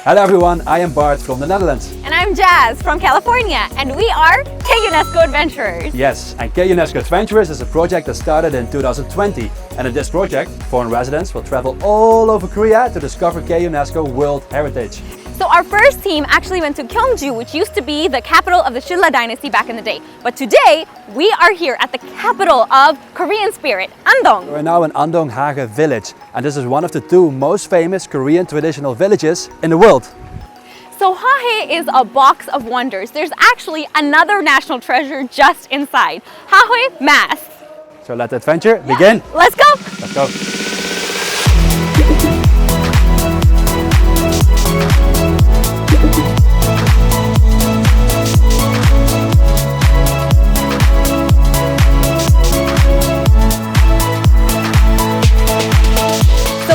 Hello everyone, I am Bart from the Netherlands. And I'm Jazz from California, and we are K-UNESCO Adventurers. Yes, and K-UNESCO Adventures is a project that started in 2020. And in this project, foreign residents will travel all over Korea to discover K-UNESCO World Heritage. So our first team actually went to Gyeongju, which used to be the capital of the Silla dynasty back in the day. But today, we are here at the capital of Korean spirit, Andong. We're now in Andong Hahoe village, and this is one of the two most famous Korean traditional villages in the world. So Hahoe is a box of wonders. There's actually another national treasure just inside, Hahoe masks. So let the adventure begin. Let's go! Let's go.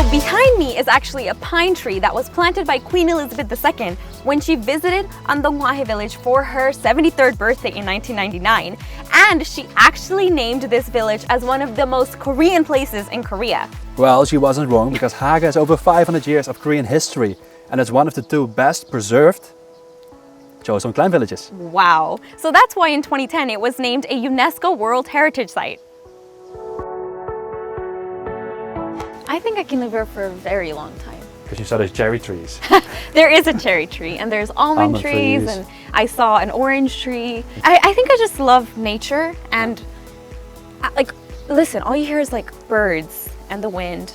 Behind me is actually a pine tree that was planted by Queen Elizabeth II when she visited Andong Hahoe village for her 73rd birthday in 1999. And she actually named this village as one of the most Korean places in Korea. Well, she wasn't wrong, because Hahoe has over 500 years of Korean history, and it's one of the two best preserved Joseon clan villages. Wow. So that's why in 2010 it was named a UNESCO World Heritage Site. I think I can live here for a very long time. Because you saw those cherry trees. There is a cherry tree and there's almond trees, and I saw an orange tree. I think I just love nature, and like, listen, all you hear is like birds and the wind.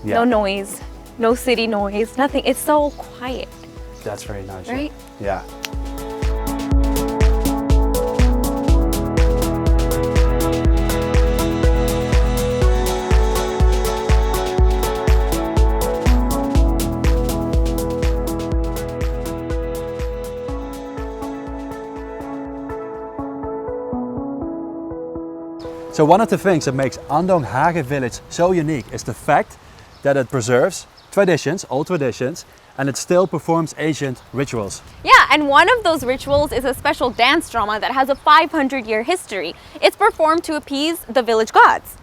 Yeah. No noise, no city noise, nothing. It's so quiet. That's very nice. Right? Yeah. So one of the things that makes Andong Hahoe village so unique is the fact that it preserves traditions, old traditions, and it still performs ancient rituals. Yeah, and one of those rituals is a special dance drama that has a 500-year history. It's performed to appease the village gods.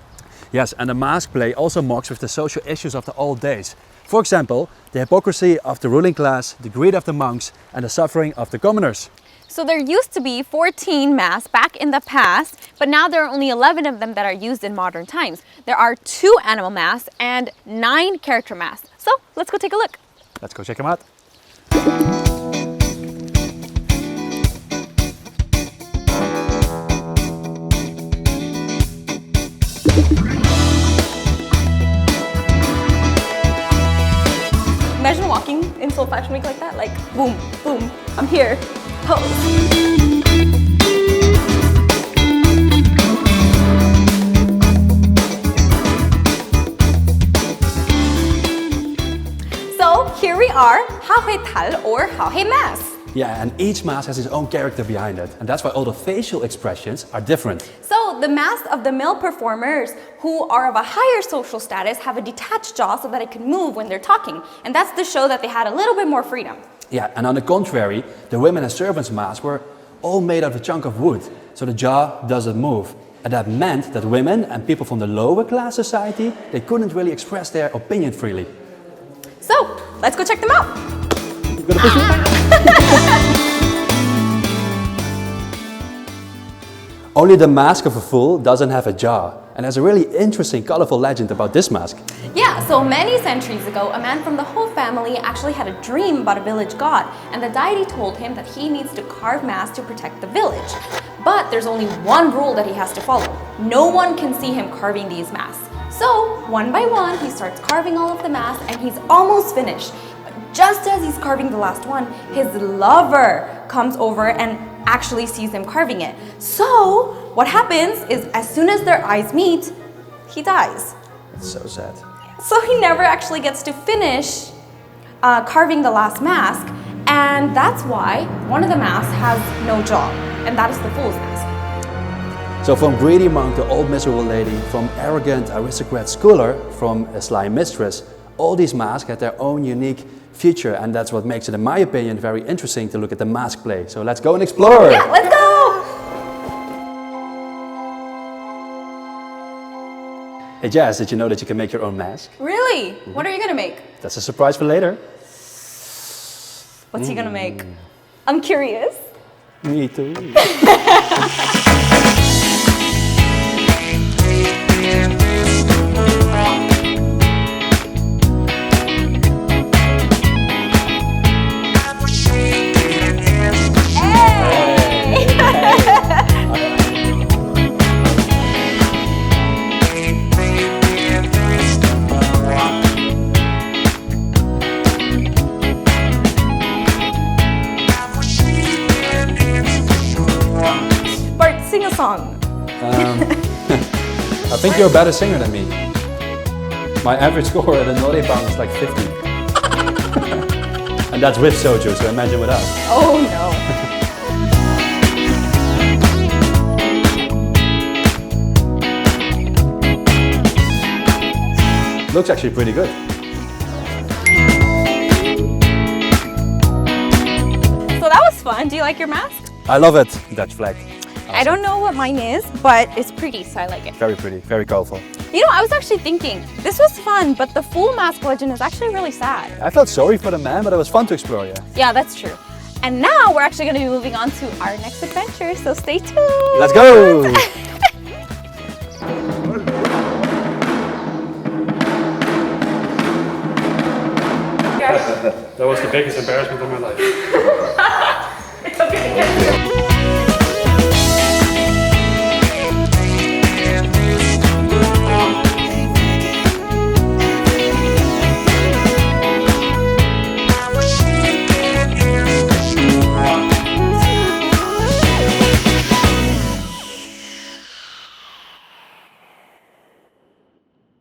Yes, and the mask play also mocks with the social issues of the old days. For example, the hypocrisy of the ruling class, the greed of the monks, and the suffering of the commoners. So there used to be 14 masks back in the past, but now there are only 11 of them that are used in modern times. There are 2 animal masks and 9 character masks. So let's go take a look. Let's go check them out. Imagine walking in Seoul Fashion Week like that, like boom, boom, I'm here. Pose. So here we are, Hahoe Tal or Hahoe mask. Yeah, and each mask has its own character behind it, and that's why all the facial expressions are different. So the masks of the male performers who are of a higher social status have a detached jaw so that it can move when they're talking, and that's to show that they had a little bit more freedom. Yeah, and on the contrary, the women and servants' masks were all made of a chunk of wood, so the jaw doesn't move. And that meant that women and people from the lower class society, they couldn't really express their opinion freely. So, let's go check them out. You gonna push me? Only the mask of a fool doesn't have a jaw. And there's a really interesting, colorful legend about this mask. Yeah, so many centuries ago, a man from the Ho family actually had a dream about a village god, and the deity told him that he needs to carve masks to protect the village. But there's only one rule that he has to follow. No one can see him carving these masks. So, one by one, he starts carving all of the masks, and he's almost finished. But just as he's carving the last one, his lover comes over and actually sees him carving it. So, what happens is, as soon as their eyes meet, he dies. That's so sad. So he never actually gets to finish carving the last mask, and that's why one of the masks has no jaw, and that is the fool's mask. So from greedy monk to old miserable lady, from arrogant aristocrat schooler, from a sly mistress, all these masks had their own unique future, and that's what makes it, in my opinion, very interesting to look at the mask play. So let's go and explore! Yeah, let's go! Hey Jazz, did you know that you can make your own mask? Really? What are you gonna make? That's a surprise for later. What's he gonna make? I'm curious. Me too. Bart, sing a song. I think you're a better singer than me. My average score at a naughty bound is like 50. And that's with soju, so imagine without. Oh no. Looks actually pretty good. So that was fun. Do you like your mask? I love it. Dutch flag. I don't know what mine is, but it's pretty, so I like it. Very pretty, very colorful. You know, I was actually thinking, this was fun, but the full mask legend is actually really sad. I felt sorry for the man, but it was fun to explore, yeah. Yeah, that's true. And now we're actually going to be moving on to our next adventure, so stay tuned. Let's go! That was the biggest embarrassment of my life. It's okay.